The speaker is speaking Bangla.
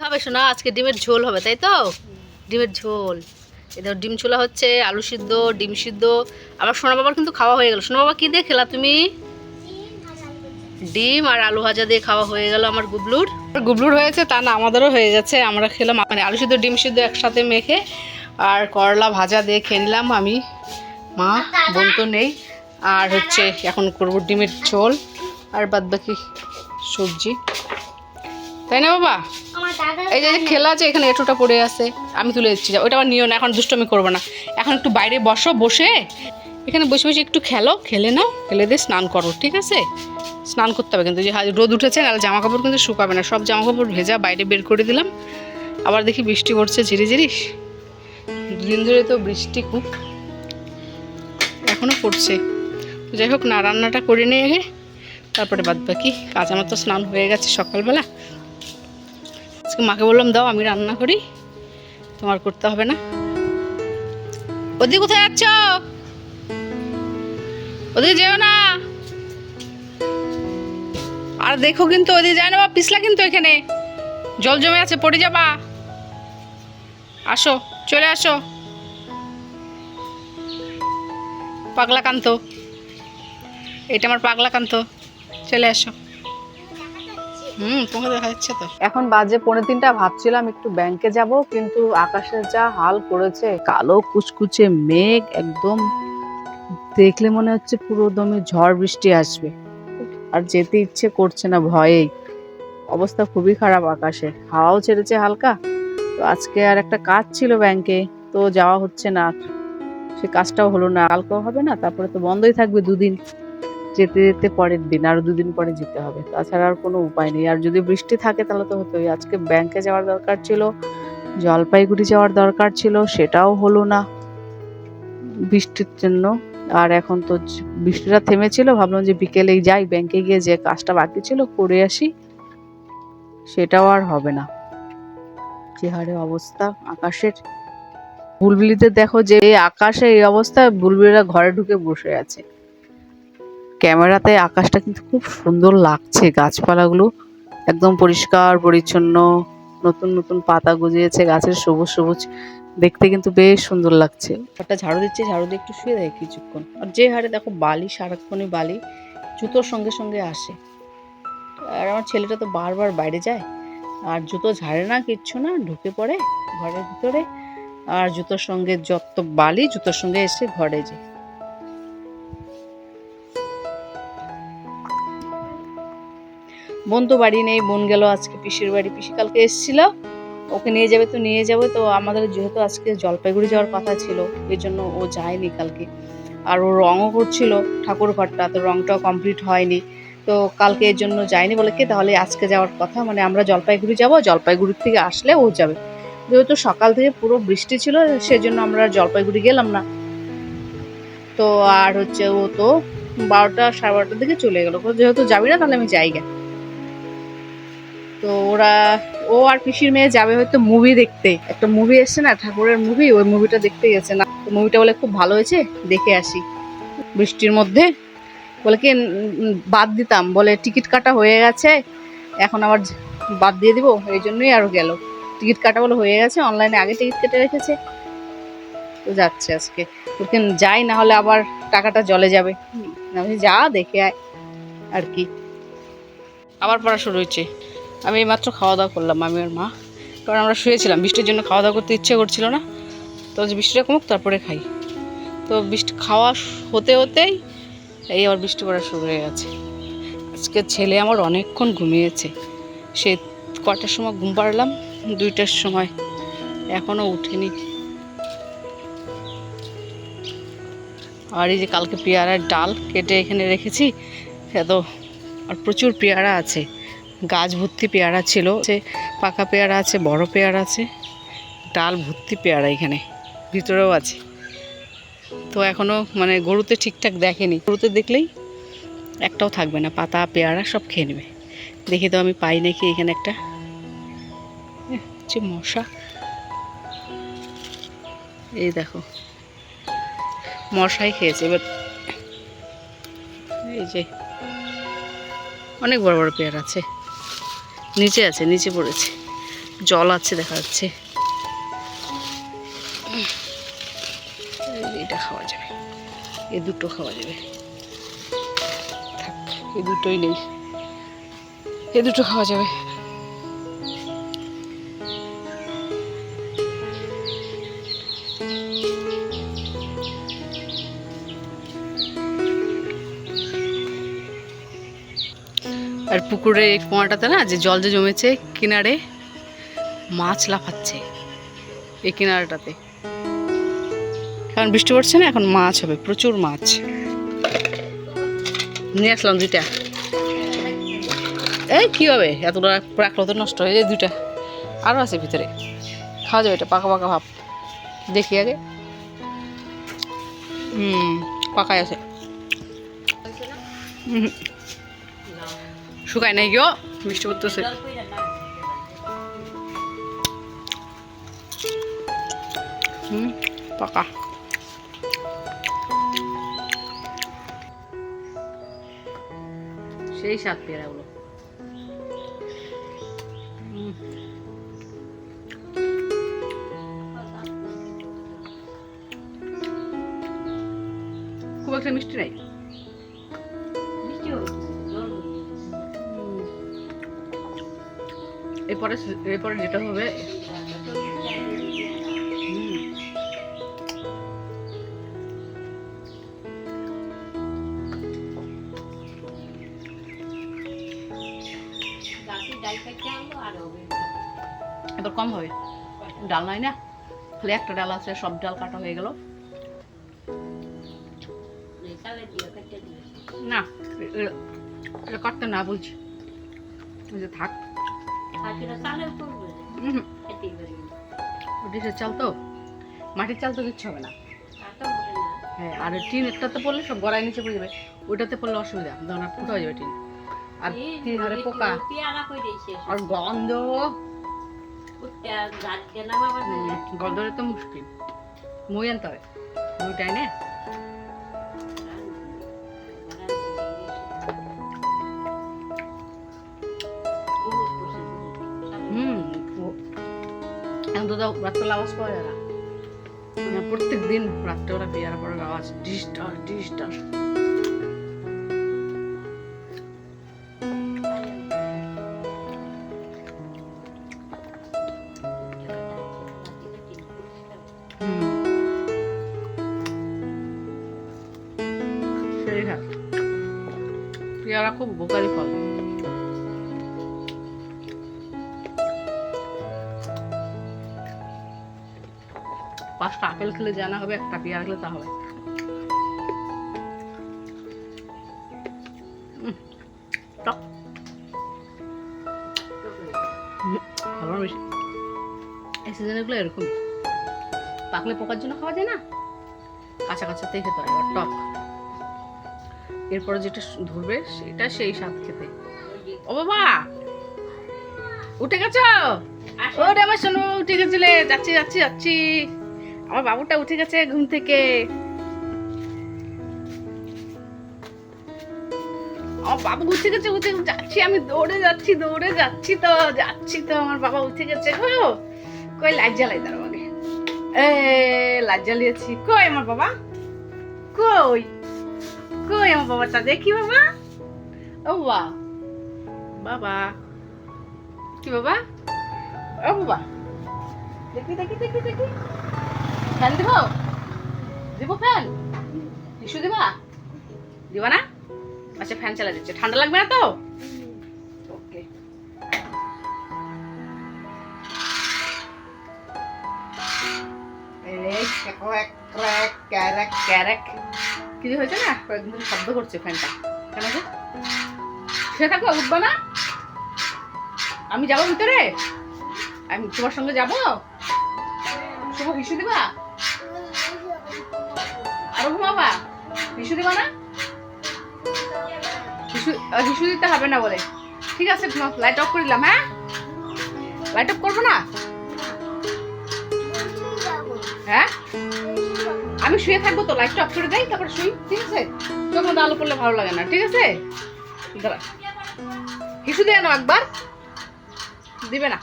খাবে শোনা? আজকে ডিমের ঝোল হবে, তাই তো? ডিমের ঝোল। এদের ডিম ছোলা হচ্ছে, আলু সিদ্ধ, ডিম সিদ্ধ। আবার সোনা বাবার কিন্তু খাওয়া হয়ে গেল। সোনা বাবা কি দিয়ে খেলা তুমি? ডিম আর আলু ভাজা দিয়ে খাওয়া হয়ে গেল আমার গুবলুর। গুবলুর হয়েছে তা না, আমাদেরও হয়ে গেছে। আমরা খেলাম মানে আলু সিদ্ধ ডিম সিদ্ধ একসাথে মেখে, আর করলা ভাজা দিয়ে খেয়ে নিলাম আমি, মা, বোন তো নেই। আর হচ্ছে এখন করবো ডিমের ঝোল আর বাদ বাকি সবজি, তাই না বাবা? এই যে খেলা আছে এখানে, এঁটোটা পড়ে আছে, আমি তুলে দিচ্ছি। ওইটা আমার নিও না, এখন দুষ্টমি করবো না। এখন একটু বাইরে বসো, বসে এখানে বসে বসে একটু খেলে নাও, খেলে দিয়ে স্নান করো, ঠিক আছে? স্নান করতে হবে কিন্তু, যে রোদ উঠেছে, নাহলে জামা কাপড় কিন্তু শুকাবে না। সব জামা কাপড় ভেজা বাইরে বের করে দিলাম। আবার দেখি বৃষ্টি পড়ছে ঝিরিঝিরি। দুদিন ধরে তো বৃষ্টি খুব, এখনও পড়ছে। যাই হোক না, রান্নাটা করে নিয়ে আগে তারপরে বাদ বাকি কাজ। আমার তো স্নান হয়ে গেছে সকালবেলা। আজকে মাকে বললাম দাও আমি রান্না করি, তোমার করতে হবে না। ওদিকে কোথায় যাচ্ছ? ওদিকে যেও না। আর দেখো কিন্তু ওদিকে যায় না বা, পিছলা কিন্তু এখানে জল জমে আছে, পড়ে যাবা। আসো, চলে আসো। পাগলা কান্ত, এটা আমার পাগলা কান্ত, চলে আসো। তোমাকে দেখা যাচ্ছে তো। এখন বাজে 2:45। ভাবছিলাম একটু ব্যাংকে যাব, কিন্তু আকাশের যা হাল করেছে, কালো কুচকুচে মেঘ, একদম দেখলে মনে হচ্ছে পুরো দমে ঝড় বৃষ্টি আসবে। আর যেতে ইচ্ছে করছে না, ভয়েই। অবস্থা খুবই খারাপ আকাশে, হাওয়াও ছেড়েছে হালকা। তো আজকে আর একটা কাজ ছিল ব্যাংকে, তো যাওয়া হচ্ছে না। সে কাজটাও হলো না, কালকেও হবে না, তারপরে তো বন্ধই থাকবে 2 দিন। যেতে যেতে পরের দিন আরো 2 দিন পরে যেতে হবে, তাছাড়া আর কোনো উপায় নেই। আর যদি বৃষ্টি থাকে তাহলে তো হতোই। আজকে ব্যাংকে যাওয়ার দরকার ছিল, জলপাইগুড়ি যাওয়ার দরকার ছিল, সেটাও হলো না বৃষ্টির জন্য। আর এখন তো বৃষ্টিটা থেমেছিল, ভাবলাম যে বিকেলেই যাই ব্যাংকে, গিয়ে যে কাজটা বাকি ছিল করে আসি, সেটাও আর হবে না। যে হারে অবস্থা আকাশের। বুলবুলিদের দেখো, যে আকাশে এই অবস্থা, বুলবুলিরা ঘরে ঢুকে বসে আছে। ক্যামেরাতে আকাশটা কিন্তু খুব সুন্দর লাগছে, গাছপালাগুলো একদম পরিষ্কার পরিচ্ছন্ন, নতুন নতুন পাতা গজিয়েছে গাছের, সবুজ সবুজ, দেখতে কিন্তু বেশ সুন্দর লাগছে। একটা ঝাড়ু দিচ্ছে, ঝাড়ু দিয়ে একটু শুয়ে দেয় কিছুক্ষণ। আর যে হারে দেখো বালি, সারাক্ষণই বালি, জুতোর সঙ্গে সঙ্গে আসে। আর আমার ছেলেটা তো বারবার বাইরে যায়, আর জুতো ঝাড়ে না, কিচ্ছু না, ঢুকে পড়ে ঘরের ভিতরে। আর জুতোর সঙ্গে যত বালি, জুতোর সঙ্গে এসে ঘরে যায়। বোন তো বাড়ি নেই, বোন গেল আজকে পিসির বাড়ি। পিসি কালকে এসেছিল, ওকে নিয়ে যাবে তো নিয়ে যাবে। তো আমাদের যেহেতু আজকে জলপাইগুড়ি যাওয়ার কথা ছিল, এই জন্য ও যায়নি কালকে। আর ও রঙও করছিল ঠাকুর ঘরটা, তো রঙটাও কমপ্লিট হয়নি, তো কালকে এর জন্য যায়নি। বলে কি তাহলে আজকে যাওয়ার কথা, মানে আমরা জলপাইগুড়ি যাব, জলপাইগুড়ির থেকে আসলে ও যাবে। যেহেতু সকাল থেকে পুরো বৃষ্টি ছিল, সেজন্য আমরা জলপাইগুড়ি গেলাম না। তো আর হচ্ছে ও তো 12টা সাড়ে 12টার দিকে চলে গেলো। যেহেতু যাবি না তাহলে আমি যাই গে। তো ও আর পিসির মেয়ে যাবে হয়তো মুভি দেখতে। একটা মুভি এসছে না, ঠাকুরের মুভি, ওই মুভিটা দেখতে গেছে না। মুভিটা বলে খুব ভালো হয়েছে, দেখে আসি বৃষ্টির মধ্যে। বলে কি বাদ দিতাম, বলে টিকিট কাটা হয়ে গেছে, এখন আবার বাদ দিয়ে দিব, এই জন্যই আরো গেল। টিকিট কাটা বলে হয়ে গেছে, অনলাইনে আগে টিকিট কেটে রেখেছে, তো যাচ্ছে আজকে। ওকে যাই, না হলে আবার টাকাটা জলে যাবে। আমি যা দেখে আয় আর কি। আবার পড়া শুরু হয়েছে। আমি এইমাত্র খাওয়া দাওয়া করলাম, আমি আর মা, কারণ আমরা শুয়েছিলাম, বৃষ্টির জন্য খাওয়া দাওয়া করতে ইচ্ছে করছিল না। তো বৃষ্টিটা কমুক তারপরে খাই। তো বৃষ্টি খাওয়া হতে হতেই এই আবার বৃষ্টি পড়া শুরু হয়ে গেছে। আজকে ছেলে আমার অনেকক্ষণ ঘুমিয়েছে, সে কটার সময় ঘুম পাড়লাম, 2টার সময়, এখনও উঠেনি। আর এই যে কালকে পেয়ারার ডাল কেটে এখানে রেখেছি, এত আর প্রচুর পেয়ারা আছে, গাছ ভর্তি পেয়ারা ছিল, পাকা পেয়ারা আছে, বড় পেয়ারা আছে, ডাল ভর্তি পেয়ারা এখানে ভিতরেও আছে। তো এখনও মানে গরুতে ঠিকঠাক দেখেনি, গরুতে দেখলেই একটাও থাকবে না, পাতা পেয়ারা সব খেয়ে নেবে। দেখি তো আমি পাই নাকি এখানে একটা। হচ্ছে মশা, এই দেখো মশাই খেয়েছে। এবার এই যে অনেক বড় বড় পেয়ারা আছে, নিচে আছে, নিচে পড়েছে। জল আছে দেখা যাচ্ছে। এটা খাওয়া যাবে, এ দুটো খাওয়া যাবে। থাক, এ দুটোই নেই, এ দুটো খাওয়া যাবে। আর পুকুরে এই কুয়াটাতে না, যে জল যে জমেছে কিনারে, মাছ লাফাচ্ছে এই কিনারাটাতে। কারণ বৃষ্টি পড়ছে না, এখন মাছ হবে, প্রচুর মাছ। নিয়ে আসলাম দুইটা। এই কি হবে, এতটা রাখলো তো নষ্ট হয়ে যায়। দুইটা আরও আছে ভিতরে, খাওয়া যাবে। এটা পাকা পাকা ভাব, দেখি আগে। পাকাই আছে, শুকায় নাই গিয়েও, বৃষ্টি পড়তেছে। পাকা। সেই স্বাদ পেয়ারাগুলো। খুব একটা মিষ্টি নাই, এরপরে যেটা হবে, এবার কম হবে। ডাল নাই না, খালি একটা ডাল আছে, সব ডাল কাটা হয়ে গেল। না এটা কাটতে না বলছি, থাক। ডিশের চাল তো, মাটির চাল তো কিচ্ছু হবে না। হ্যাঁ, আর টিন একটাতে পড়লে সব গড়াই নিচে পড়ে যাবে, ওইটাতে পড়লে অসুবিধা, দানা ফুটা হয়ে যাবে টিন। আর টিন হারে পোকা আর গন্ধ, গন্ধরে তো মুশকিল। মই আনতে হবে, মইটাই নে। এখন তো রাত্রেবেলা আওয়াজ পাওয়া যায় না, প্রত্যেক দিন রাত্রেবেলা পেয়ারা পড়ার আওয়াজ, ডিস্টার ডিস্টার। পেয়ারা খুব উপকারী ফল। পাঁচটা আপেল খেলে জানা হবে, একটা পেয়ারা খেলে তা হবে। ভালো বেশি এই সিজনগুলো এরকম, পাকলে পোকার জন্য খাওয়া যায় না, কাঁচা কাঁচাতেই খেতে হয়। আবার টক, এরপরে যেটা ধরবে সেটা সেই স্বাদ খেতে। ও বাবা উঠে গেছো? ওরে আমার শোনো, উঠে গেছিলে? যাচ্ছি যাচ্ছি যাচ্ছি, আমার বাবুটা উঠে গেছে ঘুম থেকে। আমার বাবু উঠে গেছে, উঠে যাচ্ছি আমি, দৌড়ে যাচ্ছি তো আমার বাবা উঠে গেছে গো। কই লাইট জ্বালাই, তার আগে লাইট জ্বালিয়েছি। কই আমার বাবা, কই কই আমার বাবাটা, দেখি বাবা। ও বাবা, কি বাবা, ও বাবা, দেখি দেখি দেখি দেখি। ফ্যান দিব ফ্যান, টিস্যু দিবা না? আচ্ছা ফ্যান চালা দিচ্ছে, ঠান্ডা লাগবে না তো? ওকে। কি হয়েছে না, কয়েকদিন শব্দ করছে ফ্যানটা, কেন যে শুয়ে থাকো, উঠবা না? আমি যাবো ভিতরে, আমি তোমার সঙ্গে যাবো। শুভ হিসু দিবা, আরো ঘুমাবা, হিসু দিবা না? হিসু দিতে হবে না বলে, ঠিক আছে লাইট অফ করে দিলাম। হ্যাঁ, লাইট অফ করবো না? হ্যাঁ, আমি শুয়ে থাকবো তো, লাইটটা অফ করে দেই, তারপরে শুই, ঠিক আছে? চোখ মধ্যে আলো পড়লে ভালো লাগে না, ঠিক আছে? দাঁড়া, হিসু দিয়ে নাও একবার, দিবে না।